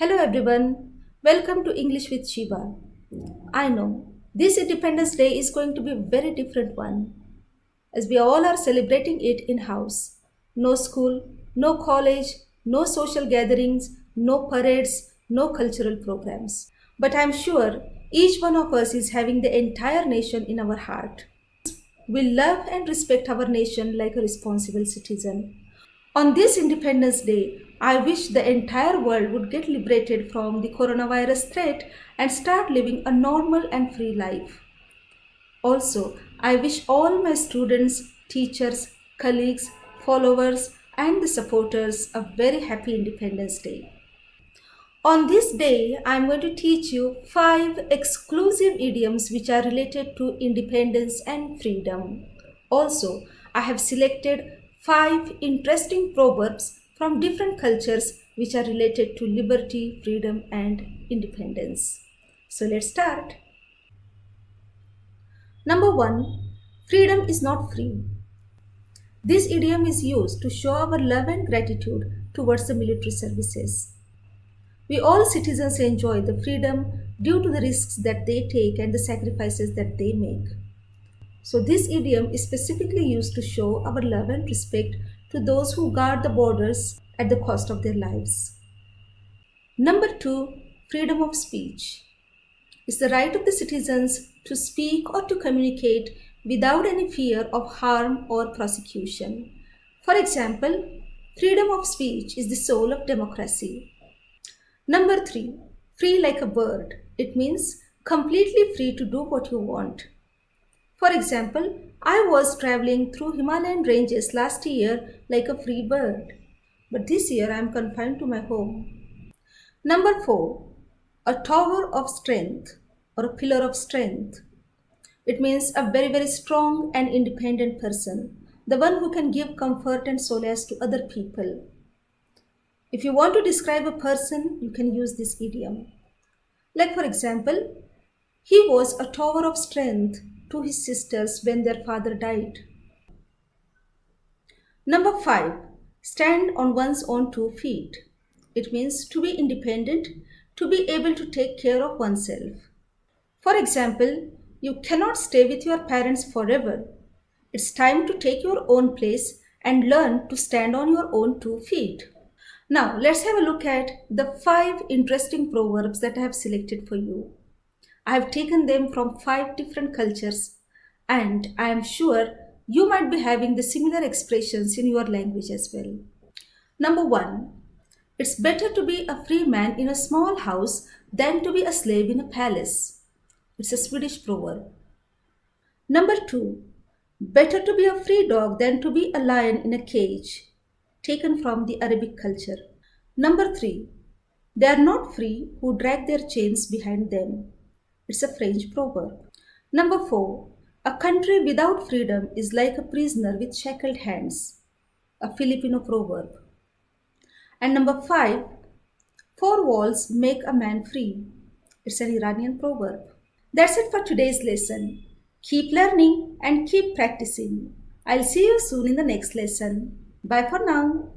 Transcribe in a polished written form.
Hello everyone, welcome to English with Shiva. I know this Independence Day is going to be a very different one as we all are celebrating it in house. No school, no college, no social gatherings, no parades, no cultural programs. But I'm sure each one of us is having the entire nation in our heart. We love and respect our nation like a responsible citizen. On this Independence Day, I wish the entire world would get liberated from the coronavirus threat and start living a normal and free life. Also, I wish all my students, teachers, colleagues, followers, and the supporters a very happy Independence Day. On this day, I am going to teach you 5 exclusive idioms which are related to independence and freedom. Also, I have selected 5 interesting proverbs from different cultures which are related to liberty, freedom, and independence. So let's start. Number 1, freedom is not free. This idiom is used to show our love and gratitude towards the military services. We all citizens enjoy the freedom due to the risks that they take and the sacrifices that they make. So, this idiom is specifically used to show our love and respect to those who guard the borders at the cost of their lives. Number 2, freedom of speech is the right of the citizens to speak or to communicate without any fear of harm or prosecution. For example, freedom of speech is the soul of democracy. Number 3, free like a bird. It means completely free to do what you want. For example, I was traveling through Himalayan ranges last year like a free bird, but this year I am confined to my home. Number 4, a tower of strength or a pillar of strength. It means a very strong and independent person, the one who can give comfort and solace to other people. If you want to describe a person, you can use this idiom. Like, for example, he was a tower of strength to his sisters when their father died. Number 5, stand on one's own 2 feet. It means to be independent, to be able to take care of oneself. For example, you cannot stay with your parents forever. It's time to take your own place and learn to stand on your own 2 feet. Now, let's have a look at the 5 interesting proverbs that I have selected for you. I have taken them from 5 different cultures, and I am sure you might be having the similar expressions in your language as well. Number 1, it's better to be a free man in a small house than to be a slave in a palace. It's a Swedish proverb. Number 2, better to be a free dog than to be a lion in a cage. Taken from the Arabic culture. Number 3, they are not free who drag their chains behind them. It's a French proverb. Number 4, a country without freedom is like a prisoner with shackled hands. A Filipino proverb. And number 5, 4 walls make a man free. It's an Iranian proverb. That's it for today's lesson. Keep learning and keep practicing. I'll see you soon in the next lesson. Bye for now.